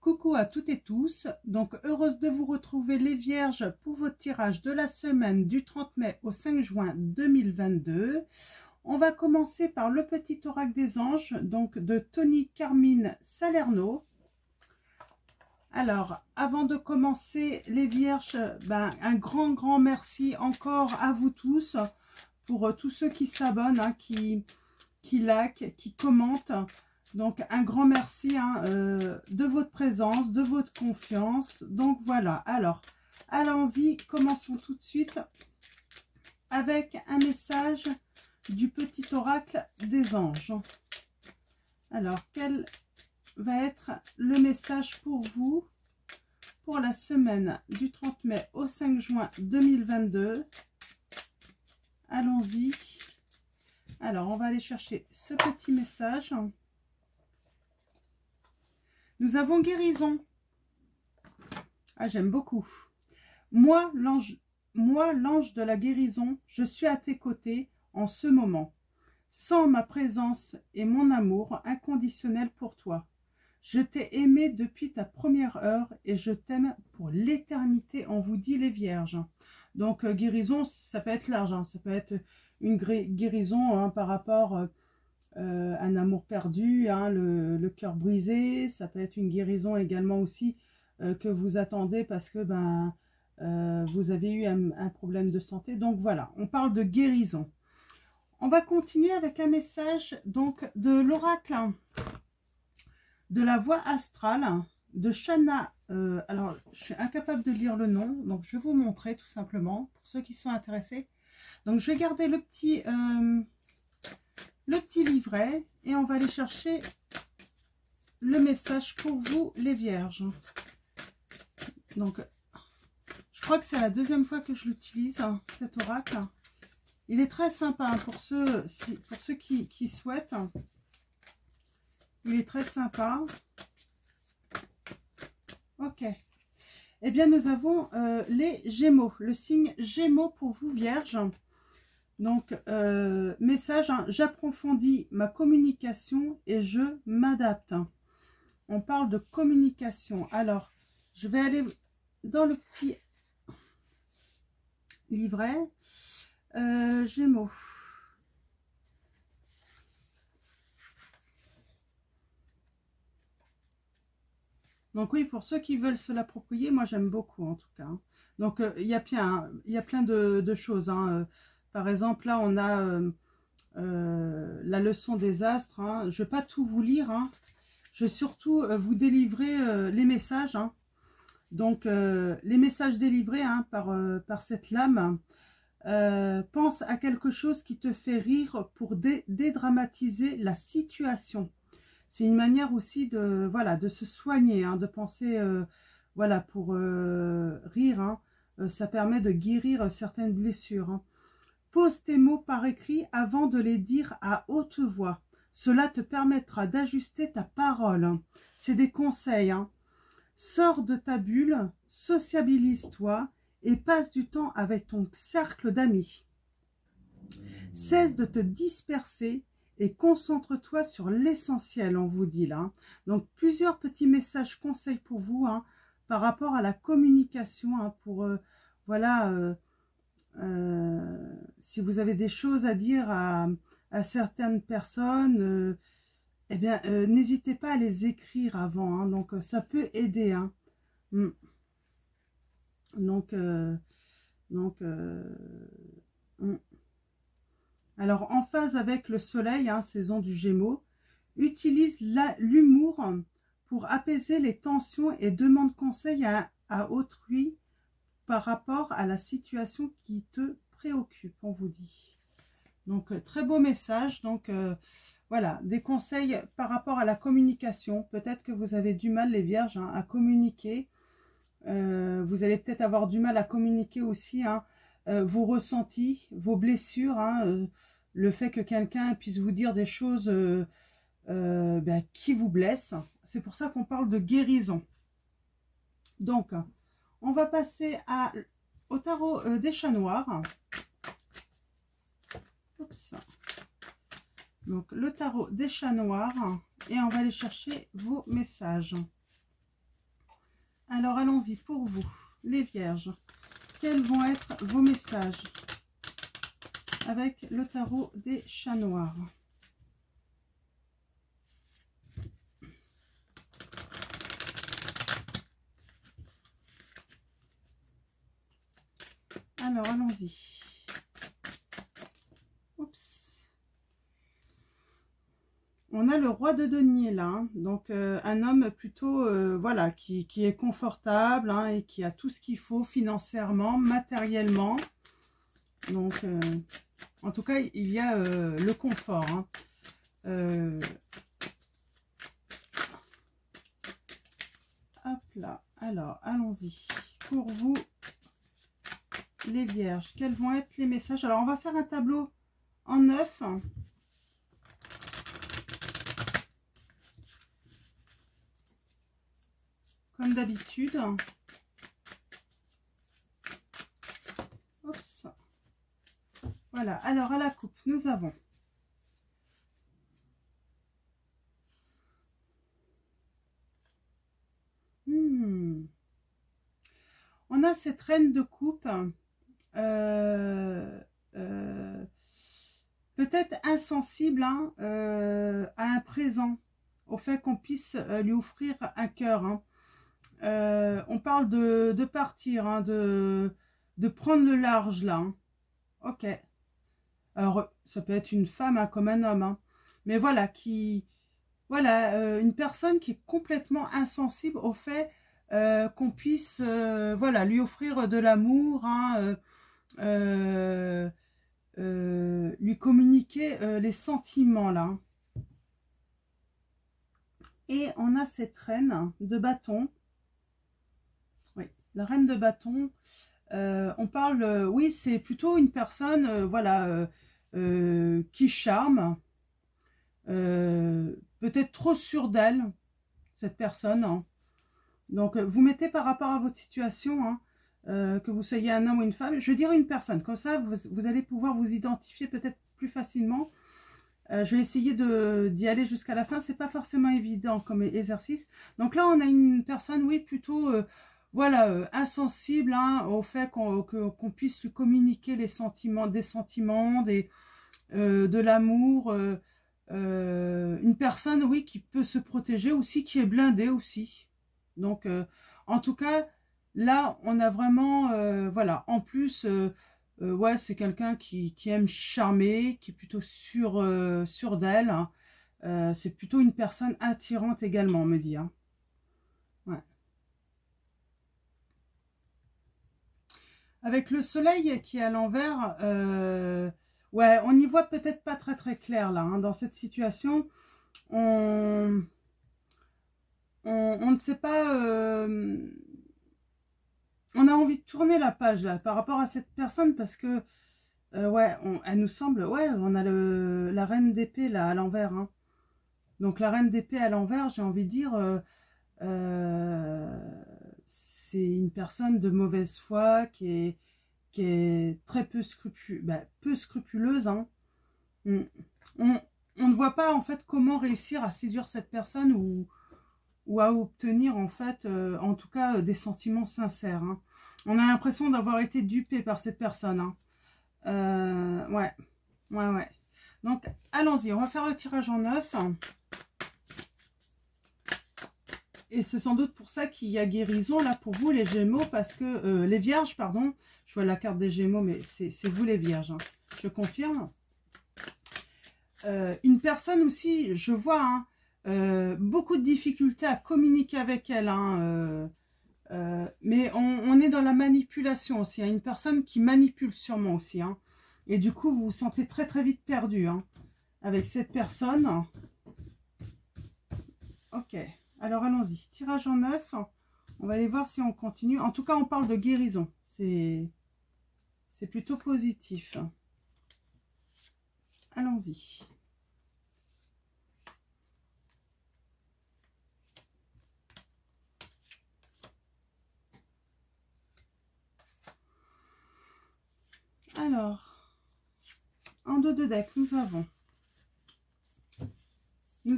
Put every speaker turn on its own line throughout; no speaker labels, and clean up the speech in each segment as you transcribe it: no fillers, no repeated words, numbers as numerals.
Coucou à toutes et tous, donc heureuse de vous retrouver les Vierges pour votre tirage de la semaine du 30 mai au 5 juin 2022. On va commencer par le petit oracle des anges, donc de Tony Carmine Salerno. Alors, avant de commencer les Vierges, un grand merci encore à vous tous, pour tous ceux qui s'abonnent, qui like, qui commentent. Donc, un grand merci de votre présence, de votre confiance. Donc, voilà. Alors, allons-y. Commençons tout de suite avec un message du petit oracle des anges. Alors, quel va être le message pour vous pour la semaine du 30 mai au 5 juin 2022? Allons-y. Alors, on va aller chercher ce petit message. Nous avons guérison. Ah, j'aime beaucoup. Moi, l'ange de la guérison, je suis à tes côtés en ce moment. Sens ma présence et mon amour inconditionnel pour toi. Je t'ai aimé depuis ta première heure et je t'aime pour l'éternité, on vous dit les Vierges. Donc, guérison, ça peut être large. Ça peut être une guérison par rapport un amour perdu, le cœur brisé. Ça peut être une guérison également aussi que vous attendez parce que vous avez eu un problème de santé. Donc voilà, on parle de guérison. On va continuer avec un message donc de l'oracle de la voix astrale de Shana. Alors, je suis incapable de lire le nom, donc je vais vous montrer tout simplement pour ceux qui sont intéressés. Donc, je vais garder le petit livret et on va aller chercher le message pour vous les Vierges. Donc je crois que c'est la deuxième fois que je l'utilise, cet oracle. Il est très sympa pour ceux qui souhaitent. Il est très sympa. Ok. Eh bien, nous avons les Gémeaux, le signe Gémeaux pour vous Vierges. Donc, message, j'approfondis ma communication et je m'adapte. On parle de communication. Alors, je vais aller dans le petit livret. Gémeaux. Donc oui, pour ceux qui veulent se l'approprier, moi j'aime beaucoup en tout cas. Donc, il y a plein de choses. Par exemple, là, on a la leçon des astres. Je ne vais pas tout vous lire. Je vais surtout vous délivrer les messages. Donc, les messages délivrés par cette lame. Pense à quelque chose qui te fait rire pour dédramatiser la situation. C'est une manière aussi de se soigner, de penser, pour rire. Ça permet de guérir certaines blessures. Pose tes mots par écrit avant de les dire à haute voix. Cela te permettra d'ajuster ta parole. C'est des conseils. Sors de ta bulle, sociabilise-toi et passe du temps avec ton cercle d'amis. Cesse de te disperser et concentre-toi sur l'essentiel, on vous dit là. Donc, plusieurs petits messages conseils pour vous par rapport à la communication, pour, si vous avez des choses à dire à certaines personnes, n'hésitez pas à les écrire avant. Donc, ça peut aider. Alors, en phase avec le soleil, saison du Gémeaux, utilise l'humour pour apaiser les tensions et demande conseil à autrui par rapport à la situation qui te préoccupe, on vous dit. Donc, très beau message. Donc, voilà, des conseils par rapport à la communication. Peut-être que vous avez du mal, les Vierges, à communiquer. Vous allez peut-être avoir du mal à communiquer aussi vos ressentis, vos blessures, le fait que quelqu'un puisse vous dire des choses qui vous blessent. C'est pour ça qu'on parle de guérison. Donc, on va passer au tarot des chats noirs. Oups. Donc, le tarot des chats noirs. Et on va aller chercher vos messages. Alors, allons-y pour vous, les vierges. Quels vont être vos messages avec le tarot des chats noirs? Alors, allons-y. Oups. On a le roi de denier là, hein. Donc un homme plutôt, voilà, qui est confortable, hein, et qui a tout ce qu'il faut financièrement, matériellement. Donc, en tout cas, il y a le confort, hein. Hop là, alors, allons-y. Pour vous, les vierges, quels vont être les messages? Alors, on va faire un tableau en 9. Comme d'habitude. Oups. Voilà, alors à la coupe, nous avons on a cette reine de coupe, peut-être insensible, hein, à un présent, au fait qu'on puisse lui offrir un cœur, hein. On parle de partir, hein, de prendre le large là, hein. Ok. Alors, ça peut être une femme, hein, comme un homme, hein. Mais voilà, voilà, une personne qui est complètement insensible au fait qu'on puisse, voilà, lui offrir de l'amour, hein, lui communiquer les sentiments là. Et on a cette reine de bâton. Oui, la reine de bâton. On parle, oui, c'est plutôt une personne, voilà, qui charme, peut-être trop sûre d'elle, cette personne, hein. Donc, vous mettez par rapport à votre situation, hein, que vous soyez un homme ou une femme, je veux dire une personne, comme ça, vous allez pouvoir vous identifier peut-être plus facilement. Je vais essayer d'y aller jusqu'à la fin, c'est pas forcément évident comme exercice. Donc là, on a une personne, oui, plutôt... voilà, insensible, hein, au fait qu'on puisse lui communiquer les sentiments, des sentiments, de l'amour. Une personne, oui, qui peut se protéger aussi, qui est blindée aussi. Donc, en tout cas, là, on a vraiment, voilà, en plus, ouais, c'est quelqu'un qui aime charmer, qui est plutôt sûr d'elle, hein. C'est plutôt une personne attirante également, on me dit, hein. Ouais. Avec le soleil qui est à l'envers, ouais, on n'y voit peut-être pas très clair là, hein. Dans cette situation, on ne sait pas, on a envie de tourner la page là, par rapport à cette personne, parce que, ouais, elle nous semble, ouais, on a la reine d'épée là à l'envers, hein. Donc la reine d'épée à l'envers, j'ai envie de dire, c'est une personne de mauvaise foi qui est très peu, peu scrupuleuse, hein. On ne voit pas en fait comment réussir à séduire cette personne, ou à obtenir en fait, en tout cas, des sentiments sincères, hein. On a l'impression d'avoir été dupé par cette personne, hein. Ouais, ouais. Donc allons-y, on va faire le tirage en 9. Et c'est sans doute pour ça qu'il y a guérison là pour vous les Gémeaux, parce que les Vierges, pardon, je vois la carte des Gémeaux, mais c'est vous les Vierges, hein, je confirme. Une personne aussi, je vois, hein, beaucoup de difficultés à communiquer avec elle, hein, mais on est dans la manipulation aussi, hein, une personne qui manipule sûrement aussi, hein, et du coup vous vous sentez très vite perdu, hein, avec cette personne. Ok. Alors, allons-y. Tirage en 9. On va aller voir si on continue. En tout cas, on parle de guérison. C'est plutôt positif. Allons-y. Alors, en dos de deck, nous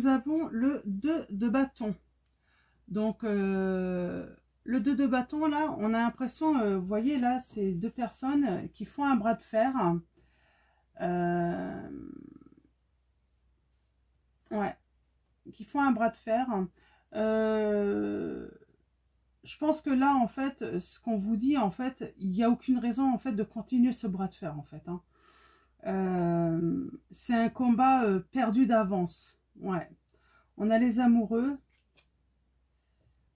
avons le 2 de bâton. Donc, le 2 de bâton, là, on a l'impression, vous voyez, là, c'est deux personnes qui font un bras de fer. Euh, ouais, qui font un bras de fer. Je pense que là, en fait, ce qu'on vous dit, en fait, il n'y a aucune raison, en fait, de continuer ce bras de fer, en fait. Hein. C'est un combat perdu d'avance. Ouais. On a les amoureux.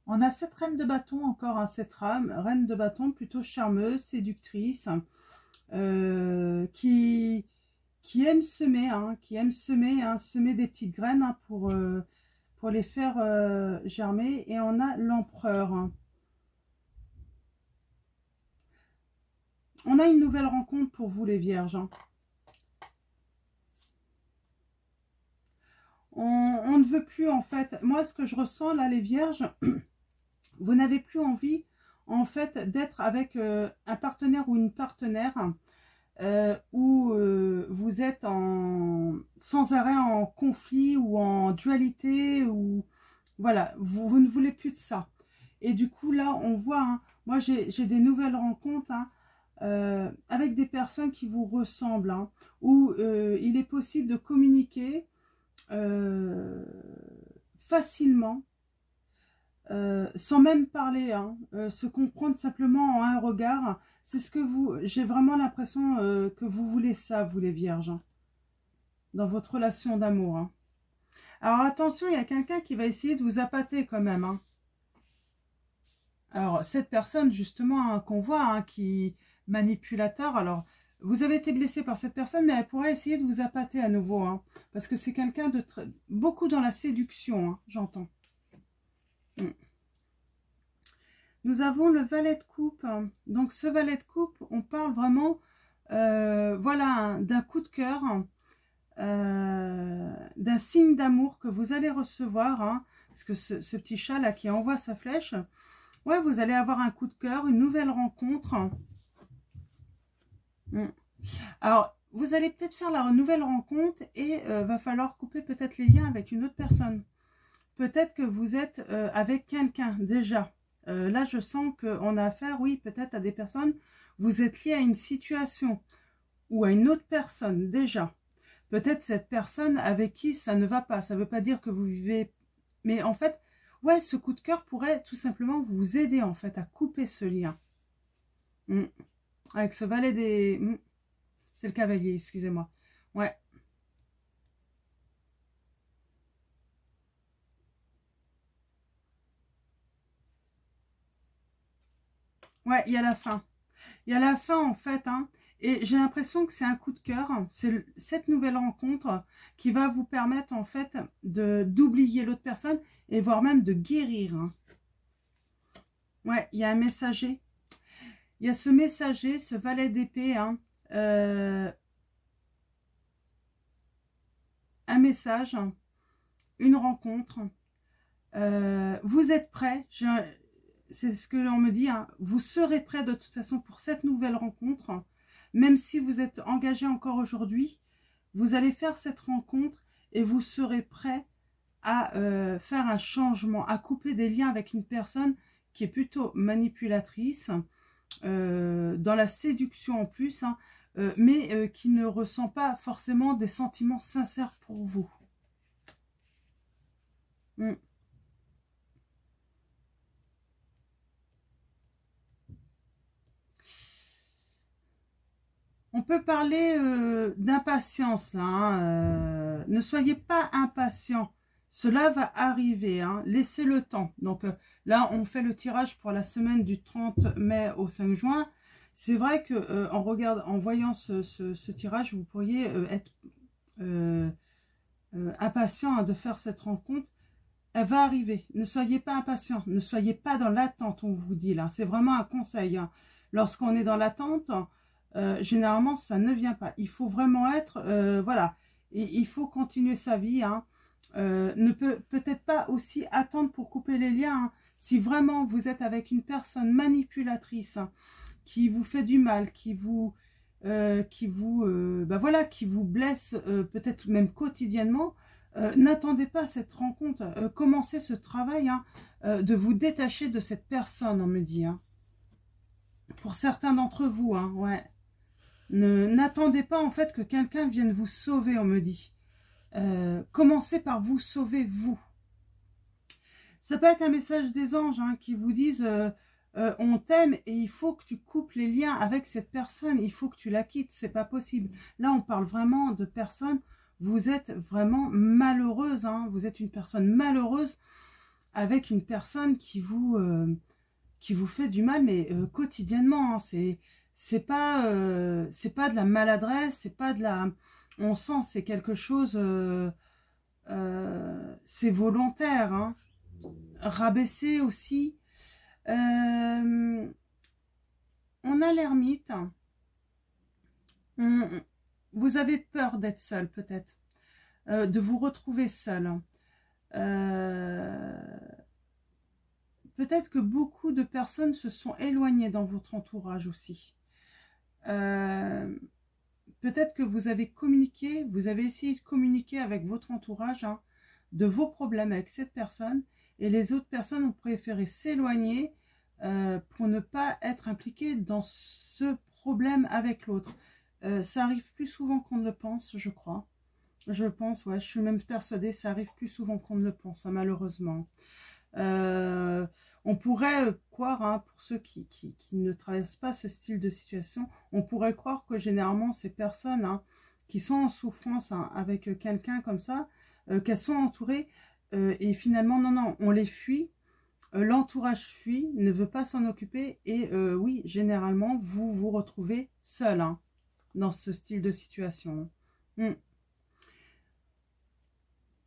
On a cette reine de bâton encore, hein, cette reine de bâton plutôt charmeuse, séductrice, qui aime semer, semer des petites graines hein, pour les faire germer. Et on a l'empereur. Hein. On a une nouvelle rencontre pour vous les vierges. Hein. On ne veut plus en fait, moi ce que je ressens là les vierges, vous n'avez plus envie en fait d'être avec un partenaire ou une partenaire où vous êtes sans arrêt en conflit ou en dualité ou voilà, vous ne voulez plus de ça. Et du coup là on voit, hein, moi j'ai des nouvelles rencontres hein, avec des personnes qui vous ressemblent, hein, où il est possible de communiquer facilement, sans même parler, hein, se comprendre simplement en un regard. C'est ce que j'ai vraiment l'impression que vous voulez ça, vous les vierges, hein, dans votre relation d'amour. Hein. Alors attention, il y a quelqu'un qui va essayer de vous appâter quand même. Hein. Alors cette personne justement hein, qu'on voit, hein, qui manipulateur, alors vous avez été blessé par cette personne, mais elle pourrait essayer de vous appâter à nouveau, hein, parce que c'est quelqu'un de beaucoup dans la séduction, hein, j'entends. Nous avons le valet de coupe. Donc ce valet de coupe, on parle vraiment, voilà, d'un coup de cœur, d'un signe d'amour que vous allez recevoir, hein, parce que ce petit chat là qui envoie sa flèche, ouais, vous allez avoir un coup de cœur, une nouvelle rencontre. Alors, vous allez peut-être faire la nouvelle rencontre et va falloir couper peut-être les liens avec une autre personne. Peut-être que vous êtes avec quelqu'un déjà. Là, je sens qu'on a affaire, oui, peut-être à des personnes. Vous êtes lié à une situation ou à une autre personne déjà. Peut-être cette personne avec qui ça ne va pas. Ça ne veut pas dire que vous vivez... Mais en fait, ouais, ce coup de cœur pourrait tout simplement vous aider en fait à couper ce lien. Avec ce valet des... C'est le cavalier, excusez-moi. Ouais. Ouais, il y a la fin. Il y a la fin, en fait. Hein, et j'ai l'impression que c'est un coup de cœur. C'est cette nouvelle rencontre qui va vous permettre, en fait, d'oublier l'autre personne et voire même de guérir. Hein. Ouais, il y a un messager. Il y a ce messager, ce valet d'épée, hein, un message, une rencontre. Vous êtes prêts, c'est ce que l'on me dit, hein, vous serez prêts de toute façon pour cette nouvelle rencontre. Même si vous êtes engagé encore aujourd'hui, vous allez faire cette rencontre et vous serez prêts à faire un changement, à couper des liens avec une personne qui est plutôt manipulatrice, dans la séduction en plus, hein, mais qui ne ressent pas forcément des sentiments sincères pour vous. On peut parler d'impatience, là. Hein, ne soyez pas impatient. Cela va arriver. Hein, laissez le temps. Donc là, on fait le tirage pour la semaine du 30 mai au 5 juin. C'est vrai que en voyant ce tirage, vous pourriez être impatient hein, de faire cette rencontre. Elle va arriver. Ne soyez pas impatient. Ne soyez pas dans l'attente, on vous dit là. C'est vraiment un conseil. Hein. Lorsqu'on est dans l'attente, généralement, ça ne vient pas. Il faut vraiment être, voilà. Et il faut continuer sa vie. Hein. Ne peut-être pas aussi attendre pour couper les liens. Hein. Si vraiment vous êtes avec une personne manipulatrice, hein, qui vous fait du mal, qui vous blesse peut-être même quotidiennement, N'attendez pas cette rencontre. Commencez ce travail hein, de vous détacher de cette personne, on me dit. Hein. Pour certains d'entre vous, hein, ouais. N'attendez pas en fait que quelqu'un vienne vous sauver, on me dit. Commencez par vous sauver, vous. Ça peut être un message des anges hein, qui vous disent on t'aime et il faut que tu coupes les liens avec cette personne, il faut que tu la quittes, c'est pas possible. Là, on parle vraiment de personnes, vous êtes vraiment malheureuse, hein, vous êtes une personne malheureuse avec une personne qui vous fait du mal, mais quotidiennement, hein, c'est pas de la maladresse, c'est pas de la... On sent, c'est quelque chose... c'est volontaire, hein. Rabaisser aussi. On a l'ermite. Vous avez peur d'être seul, peut-être. De vous retrouver seul. Peut-être que beaucoup de personnes se sont éloignées dans votre entourage aussi. Peut-être que vous avez communiqué, vous avez essayé de communiquer avec votre entourage hein, de vos problèmes avec cette personne et les autres personnes ont préféré s'éloigner pour ne pas être impliquées dans ce problème avec l'autre. Ça arrive plus souvent qu'on ne le pense, je crois. Je pense, ouais, je suis même persuadée, ça arrive plus souvent qu'on ne le pense, hein, malheureusement. On pourrait croire, hein, pour ceux qui ne traversent pas ce style de situation, on pourrait croire que généralement ces personnes hein, qui sont en souffrance hein, avec quelqu'un comme ça, qu'elles sont entourées et finalement non, on les fuit, l'entourage fuit, ne veut pas s'en occuper et oui, généralement vous vous retrouvez seul hein, dans ce style de situation.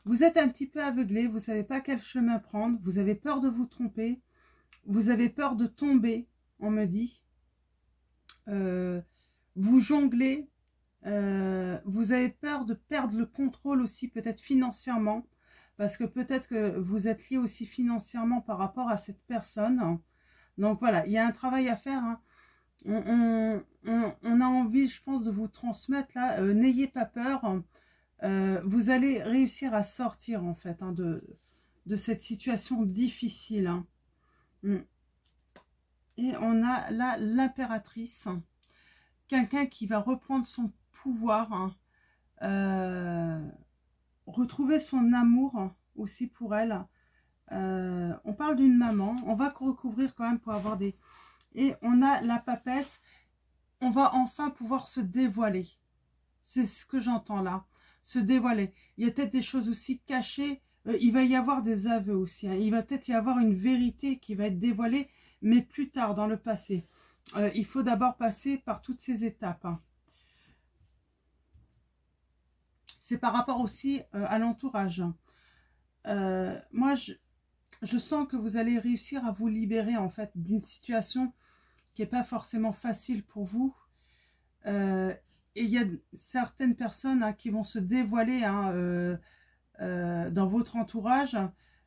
Vous êtes un petit peu aveuglé, vous ne savez pas quel chemin prendre, vous avez peur de vous tromper, vous avez peur de tomber, on me dit. Vous jonglez, vous avez peur de perdre le contrôle aussi, peut-être financièrement, parce que peut-être que vous êtes lié aussi financièrement par rapport à cette personne. Donc voilà, il y a un travail à faire. Hein. On a envie, je pense, de vous transmettre là, n'ayez pas peur. Vous allez réussir à sortir en fait hein, de cette situation difficile. Hein. Et on a là l'impératrice, quelqu'un qui va reprendre son pouvoir, hein, retrouver son amour hein, aussi pour elle. On parle d'une maman, on va recouvrir quand même pour avoir des... Et on a la papesse, on va enfin pouvoir se dévoiler. C'est ce que j'entends là. Se dévoiler. Il y a peut-être des choses aussi cachées. Il va y avoir des aveux aussi. Hein. Il va peut-être y avoir une vérité qui va être dévoilée, mais plus tard, dans le passé. Il faut d'abord passer par toutes ces étapes. Hein. C'est par rapport aussi à l'entourage. Moi, je sens que vous allez réussir à vous libérer en fait d'une situation qui n'est pas forcément facile pour vous. Et il y a certaines personnes hein, qui vont se dévoiler hein, dans votre entourage.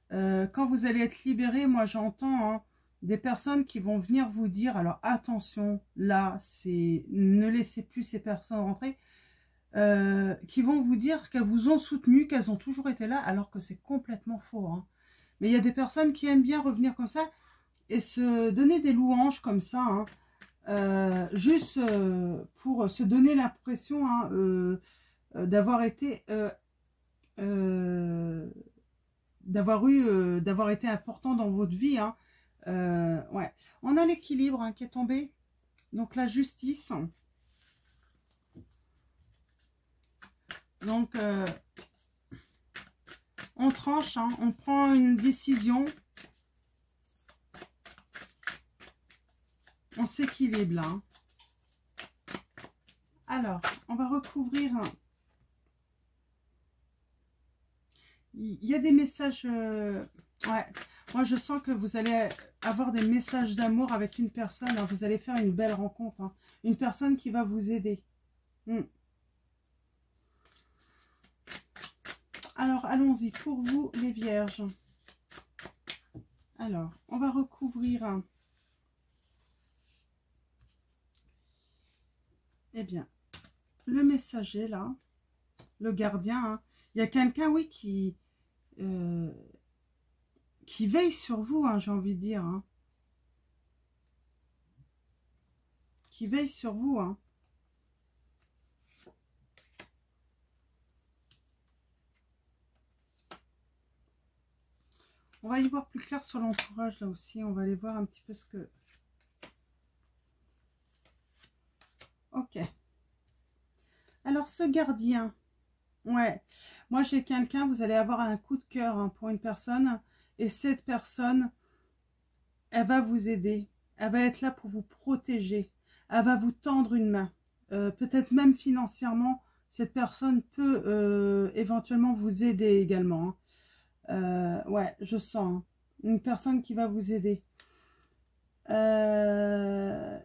Quand vous allez être libéré, moi j'entends hein, des personnes qui vont venir vous dire, alors attention, là, ne laissez plus ces personnes rentrer, qui vont vous dire qu'elles vous ont soutenu, qu'elles ont toujours été là, alors que c'est complètement faux. Hein. Mais il y a des personnes qui aiment bien revenir comme ça et se donner des louanges comme ça, hein. Juste pour se donner l'impression hein, d'avoir été d'avoir été important dans votre vie hein. Ouais. On a l'équilibre hein, qui est tombé, donc la justice, donc on tranche hein, on prend une décision. On s'équilibre là. Hein. Alors, on va recouvrir. Il y a des messages... ouais, moi je sens que vous allez avoir des messages d'amour avec une personne. Hein. Vous allez faire une belle rencontre. Hein. Une personne qui va vous aider. Alors, allons-y. Pour vous, les vierges. Alors, on va recouvrir... Eh bien, le messager, là, le gardien, hein, Il y a quelqu'un, oui, qui veille sur vous, hein, j'ai envie de dire. Hein. Qui veille sur vous. Hein. On va y voir plus clair sur l'entourage, là aussi. On va aller voir un petit peu ce que... Ok. Alors, ce gardien... Ouais. Moi, j'ai quelqu'un, vous allez avoir un coup de cœur hein, pour une personne. Et cette personne, elle va vous aider. Elle va être là pour vous protéger. Elle va vous tendre une main. Peut-être même financièrement, cette personne peut éventuellement vous aider également. Hein. Ouais, je sens hein, une personne qui va vous aider.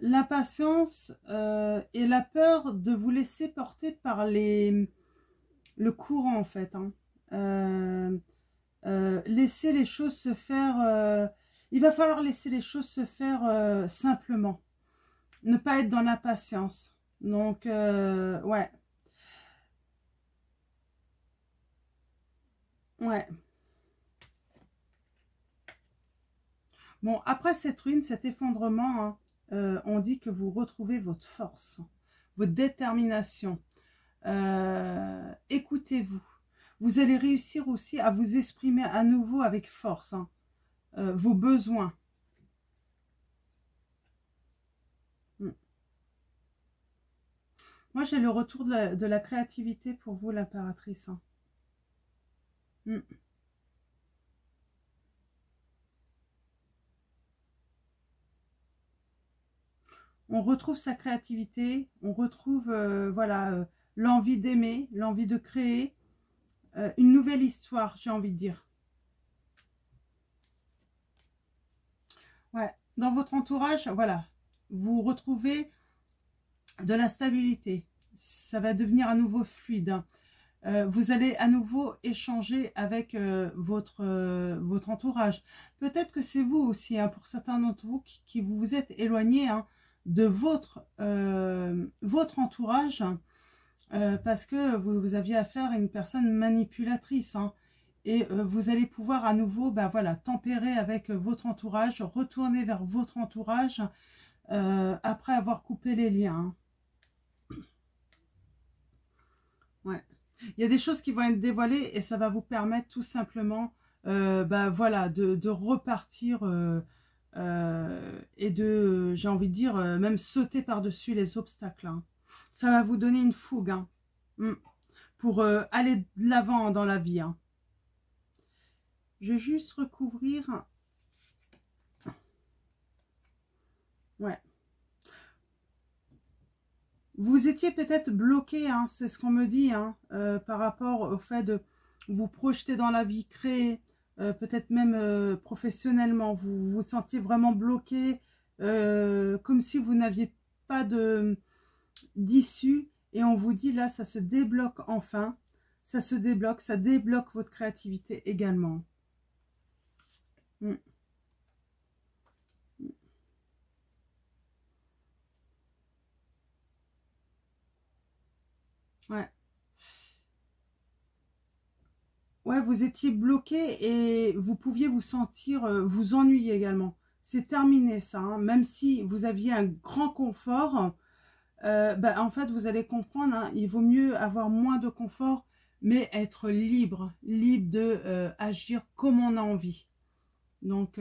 L'impatience et la peur de vous laisser porter par le courant en fait. Hein. Laisser les choses se faire. Il va falloir laisser les choses se faire simplement. Ne pas être dans l'impatience. Donc, ouais. Ouais. Bon, après cette ruine, cet effondrement, hein, on dit que vous retrouvez votre force, votre détermination. Écoutez-vous. Vous allez réussir aussi à vous exprimer à nouveau avec force. Hein, vos besoins. Moi, j'ai le retour de la créativité pour vous, l'impératrice. Hein. On retrouve sa créativité, on retrouve voilà, l'envie d'aimer, l'envie de créer une nouvelle histoire, j'ai envie de dire. Ouais, dans votre entourage, voilà, vous retrouvez de la stabilité. Ça va devenir à nouveau fluide. Hein. Vous allez à nouveau échanger avec votre entourage. Peut-être que c'est vous aussi, hein, pour certains d'entre vous qui vous êtes éloignés hein, de votre entourage parce que vous aviez affaire à une personne manipulatrice. Hein, et vous allez pouvoir à nouveau ben, voilà, tempérer avec votre entourage, retourner vers votre entourage après avoir coupé les liens. Hein. Ouais. Il y a des choses qui vont être dévoilées et ça va vous permettre tout simplement bah, voilà, de repartir et de, j'ai envie de dire, même sauter par-dessus les obstacles. Hein. Ça va vous donner une fougue hein, pour aller de l'avant dans la vie. Hein. Je vais juste recouvrir. Ouais. Vous étiez peut-être bloqué, hein, c'est ce qu'on me dit, hein, par rapport au fait de vous projeter dans la vie, créer, peut-être même professionnellement. Vous vous sentiez vraiment bloqué, comme si vous n'aviez pas d'issue. Et on vous dit là, ça se débloque enfin. Ça se débloque, ça débloque votre créativité également. Ouais. Ouais, vous étiez bloqué et vous pouviez vous sentir, vous ennuyer également. C'est terminé ça, hein. Même si vous aviez un grand confort, bah, en fait, vous allez comprendre, hein, il vaut mieux avoir moins de confort, mais être libre, libre de agir comme on a envie. Donc,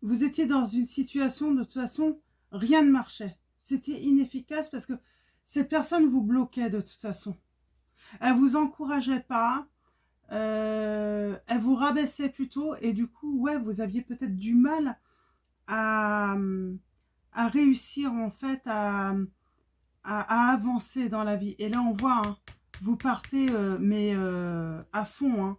vous étiez dans une situation, de toute façon, rien ne marchait. C'était inefficace parce que cette personne vous bloquait de toute façon. Elle vous encourageait pas, elle vous rabaissait plutôt et du coup, ouais, vous aviez peut-être du mal à réussir en fait à avancer dans la vie. Et là, on voit, hein, vous partez, mais à fond. Hein.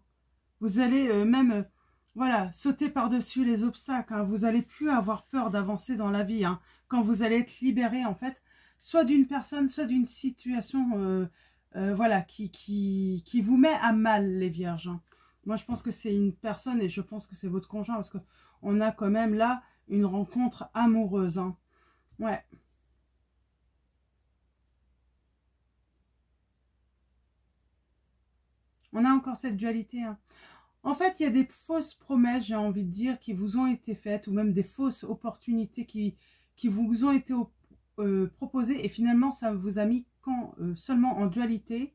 Vous allez même, voilà, sauter par-dessus les obstacles. Hein. Vous n'allez plus avoir peur d'avancer dans la vie. Hein, quand vous allez être libéré, en fait, soit d'une personne, soit d'une situation, voilà, qui vous met à mal, les vierges. Hein. Moi, je pense que c'est une personne et je pense que c'est votre conjoint parce qu'on a quand même là une rencontre amoureuse. Hein. Ouais. On a encore cette dualité. Hein. En fait, il y a des fausses promesses, j'ai envie de dire, qui vous ont été faites ou même des fausses opportunités qui vous ont été proposées et finalement, ça vous a mis seulement en dualité.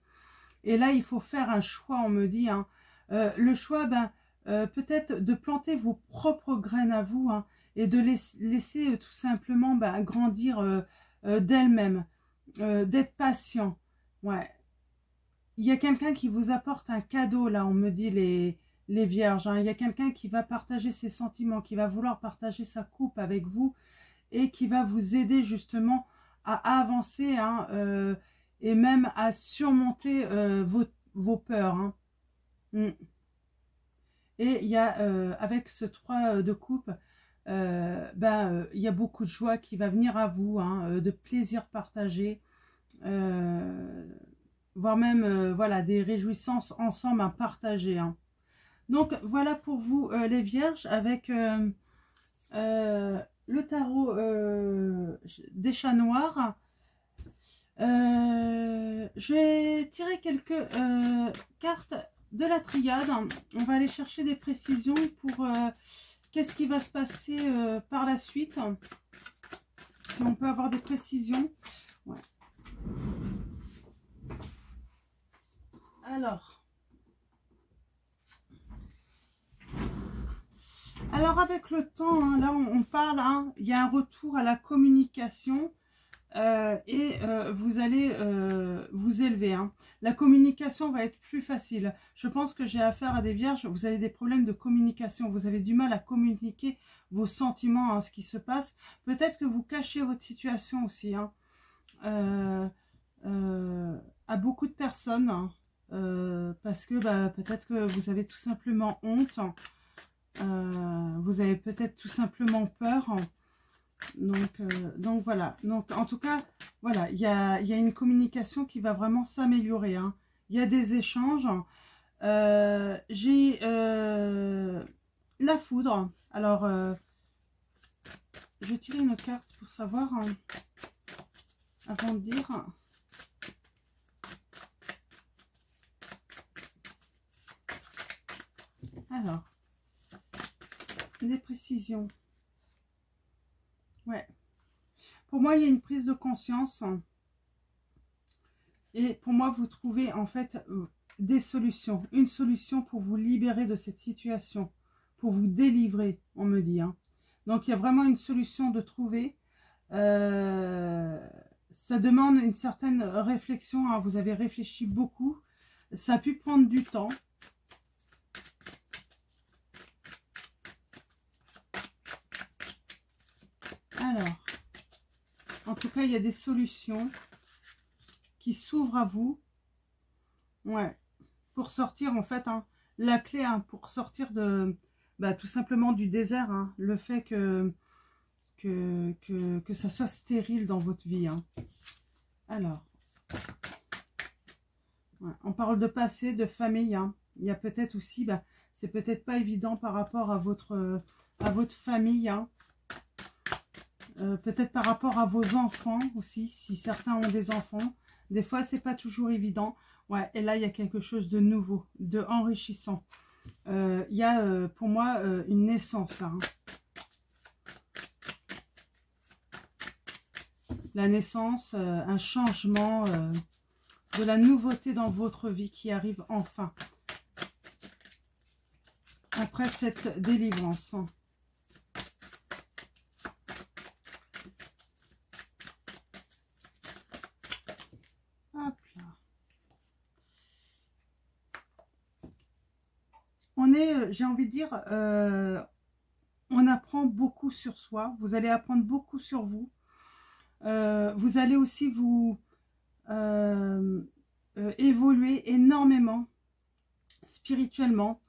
Et là, il faut faire un choix, on me dit. Hein. Le choix, peut-être de planter vos propres graines à vous hein, et de laisser tout simplement grandir d'elle-même, d'être patient. Ouais. Il y a quelqu'un qui vous apporte un cadeau, là, on me dit les vierges. Hein. Il y a quelqu'un qui va partager ses sentiments, qui va vouloir partager sa coupe avec vous et qui va vous aider justement à avancer hein, et même à surmonter vos peurs. Hein. Mm. Et il y a, avec ce 3 de coupe, il y a beaucoup de joie qui va venir à vous, hein, de plaisir partagé, voire même voilà, des réjouissances ensemble à partager. Hein. Donc voilà pour vous les vierges avec le tarot des chats noirs. Je vais tirer quelques cartes de la triade. On va aller chercher des précisions pour qu'est-ce qui va se passer par la suite. Si on peut avoir des précisions. Ouais. Alors avec le temps, hein, là on parle, hein, il y a un retour à la communication et vous allez vous élever. Hein. La communication va être plus facile. Je pense que j'ai affaire à des vierges, vous avez des problèmes de communication, vous avez du mal à communiquer vos sentiments, hein, ce qui se passe. Peut-être que vous cachez votre situation aussi. Hein. À beaucoup de personnes, hein, parce que peut-être que vous avez tout simplement honte. Vous avez peut-être tout simplement peur. Donc voilà. Donc en tout cas, voilà, il y a une communication qui va vraiment s'améliorer. Hein. Il y a des échanges. J'ai la foudre. Alors, je vais tirer une autre carte pour savoir, hein, avant de dire. Alors, des précisions. Ouais. Pour moi, il y a une prise de conscience. Et pour moi, vous trouvez en fait des solutions. Une solution pour vous libérer de cette situation. Pour vous délivrer, on me dit. Hein. Donc, il y a vraiment une solution de trouver. Ça demande une certaine réflexion. Hein. Vous avez réfléchi beaucoup. Ça a pu prendre du temps. Alors, en tout cas, il y a des solutions qui s'ouvrent à vous. Ouais, pour sortir, en fait, hein, la clé, hein, pour sortir de, tout simplement du désert, hein, le fait que ça soit stérile dans votre vie. Hein. Alors, ouais, on parle de passé, de famille. Hein. Il y a peut-être aussi, c'est peut-être pas évident par rapport à votre famille. Hein. Peut-être par rapport à vos enfants aussi, si certains ont des enfants. Des fois, c'est pas toujours évident. Ouais, et là, il y a quelque chose de nouveau, de enrichissant. Il y a, pour moi, une naissance là. Hein. La naissance, un changement, de la nouveauté dans votre vie qui arrive enfin. Après cette délivrance. Hop là. On est, j'ai envie de dire, on apprend beaucoup sur soi. Vous allez apprendre beaucoup sur vous. Vous allez aussi vous évoluer énormément spirituellement,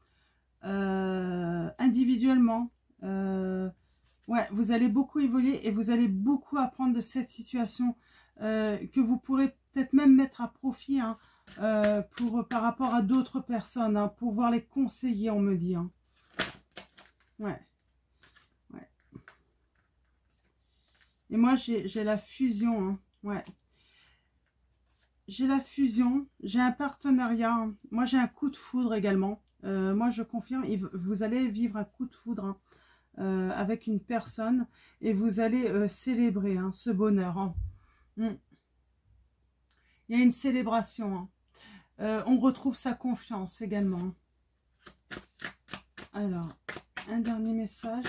individuellement. Ouais, vous allez beaucoup évoluer et vous allez beaucoup apprendre de cette situation que vous pourrez peut-être même mettre à profit hein, par rapport à d'autres personnes, hein, pouvoir les conseiller, on me dit. Hein. Ouais. Ouais. Et moi, j'ai la fusion. Hein. Ouais. J'ai la fusion, j'ai un partenariat. Hein. Moi, j'ai un coup de foudre également. Moi, je confirme, vous allez vivre un coup de foudre hein, avec une personne et vous allez célébrer hein, ce bonheur. Hein. Il y a une célébration. Hein. On retrouve sa confiance également. Alors, un dernier message.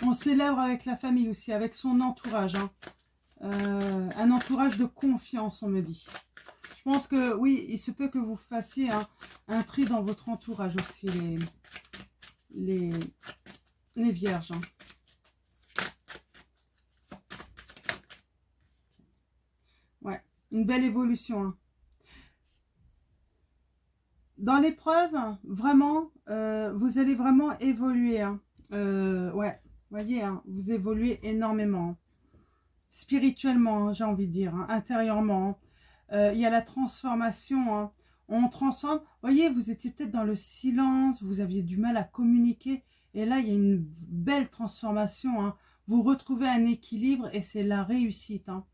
On célèbre avec la famille aussi, avec son entourage. Hein. Un entourage de confiance, on me dit. Je pense que, oui, il se peut que vous fassiez un tri dans votre entourage aussi, les vierges. Hein. Ouais, une belle évolution. Hein. Dans l'épreuve, vraiment, vous allez vraiment évoluer. Hein. Ouais, voyez, hein, vous évoluez énormément. Spirituellement, hein, j'ai envie de dire, hein, intérieurement. Il y a la transformation. Hein. On transforme. Voyez, vous étiez peut-être dans le silence, vous aviez du mal à communiquer. Et là, il y a une belle transformation. Hein. Vous retrouvez un équilibre et c'est la réussite. Hein.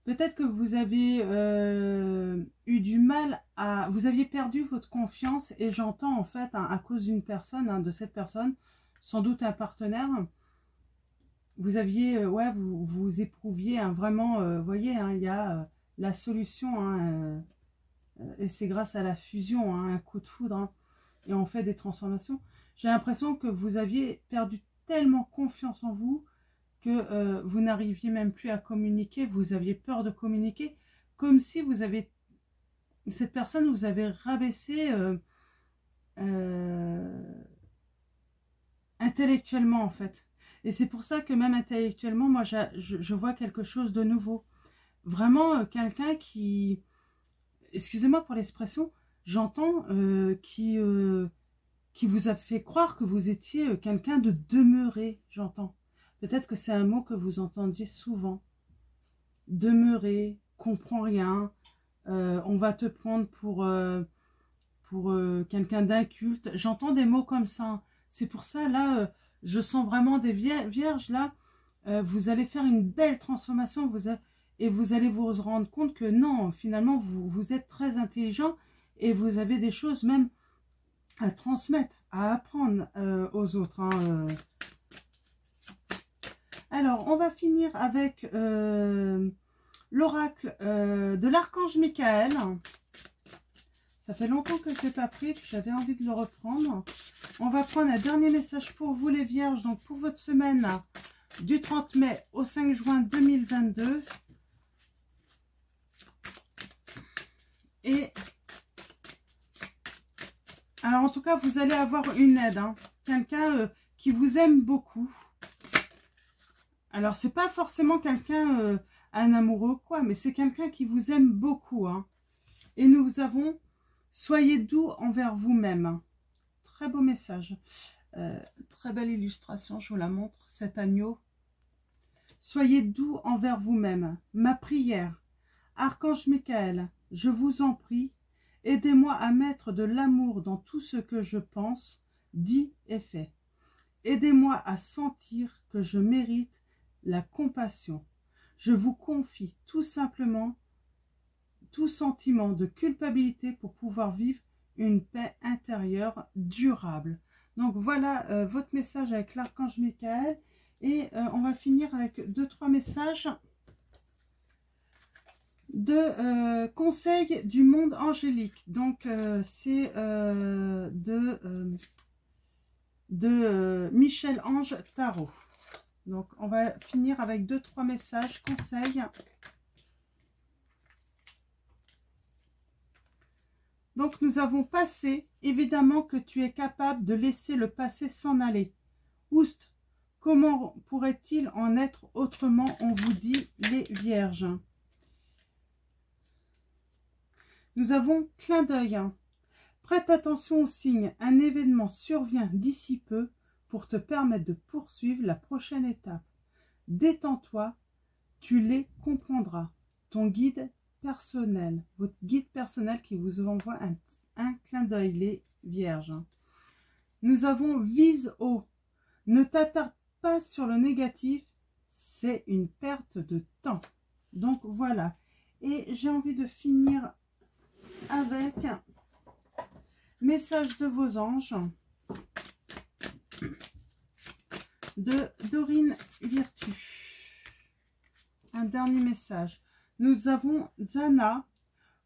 Peut-être que vous avez eu du mal à... Vous aviez perdu votre confiance et j'entends en fait, hein, à cause d'une personne, hein, de cette personne, sans doute un partenaire, vous aviez, ouais, vous éprouviez hein, vraiment, vous voyez, hein, il y a la solution, hein, et c'est grâce à la fusion, hein, un coup de foudre, hein, et on fait des transformations. J'ai l'impression que vous aviez perdu tellement confiance en vous, que vous n'arriviez même plus à communiquer, vous aviez peur de communiquer, comme si vous avez, cette personne vous avait rabaissé intellectuellement en fait. Et c'est pour ça que même intellectuellement, moi je vois quelque chose de nouveau. Vraiment quelqu'un qui, excusez-moi pour l'expression, j'entends qui vous a fait croire que vous étiez quelqu'un de demeuré, j'entends. Peut-être que c'est un mot que vous entendiez souvent. Demeurer, comprends rien, on va te prendre pour quelqu'un d'inculte. J'entends des mots comme ça. C'est pour ça, là, je sens vraiment des vierges, là. Vous allez faire une belle transformation et vous allez vous rendre compte que non, finalement, vous êtes très intelligent et vous avez des choses même à transmettre, à apprendre aux autres. Hein, Alors, on va finir avec l'oracle de l'archange Michael. Ça fait longtemps que je ne l'ai pas pris, puis j'avais envie de le reprendre. On va prendre un dernier message pour vous les vierges, donc pour votre semaine du 30 mai au 5 juin 2022. Et alors en tout cas, vous allez avoir une aide, hein, quelqu'un qui vous aime beaucoup. Alors, c'est pas forcément quelqu'un, un amoureux quoi, mais c'est quelqu'un qui vous aime beaucoup. Hein. Et nous avons, soyez doux envers vous-même. Très beau message. Très belle illustration, je vous la montre, cet agneau. Soyez doux envers vous-même. Ma prière, Archange Michael, je vous en prie, aidez-moi à mettre de l'amour dans tout ce que je pense, dit et fait. Aidez-moi à sentir que je mérite la compassion. Je vous confie tout simplement tout sentiment de culpabilité pour pouvoir vivre une paix intérieure durable. Donc voilà votre message avec l'archange Michael. Et on va finir avec 2-3 messages de conseils du monde angélique. Donc c'est de Michel Ange Tarot. Donc, on va finir avec 2-3 messages, conseils. Donc, nous avons passé. Évidemment que tu es capable de laisser le passé s'en aller. Oust, comment pourrait-il en être autrement, on vous dit, les vierges. Nous avons clin d'œil. Prête attention aux signes. Un événement survient d'ici peu pour te permettre de poursuivre la prochaine étape. Détends-toi, tu les comprendras. Ton guide personnel, votre guide personnel qui vous envoie un clin d'œil, les vierges. Nous avons vise haut. Ne t'attarde pas sur le négatif, c'est une perte de temps. Donc voilà. Et j'ai envie de finir avec message de vos anges de Dorine Virtue. Un dernier message. Nous avons Zana.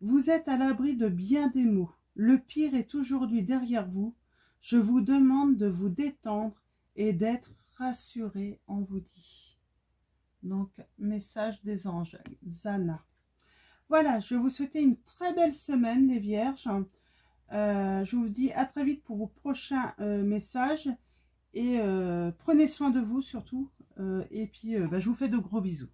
Vous êtes à l'abri de bien des maux. Le pire est aujourd'hui derrière vous. Je vous demande de vous détendre et d'être rassuré, on vous dit. Donc, message des anges. Zana. Voilà, je vais vous souhaiter une très belle semaine, les vierges. Je vous dis à très vite pour vos prochains messages. Et prenez soin de vous surtout. Et puis, je vous fais de gros bisous.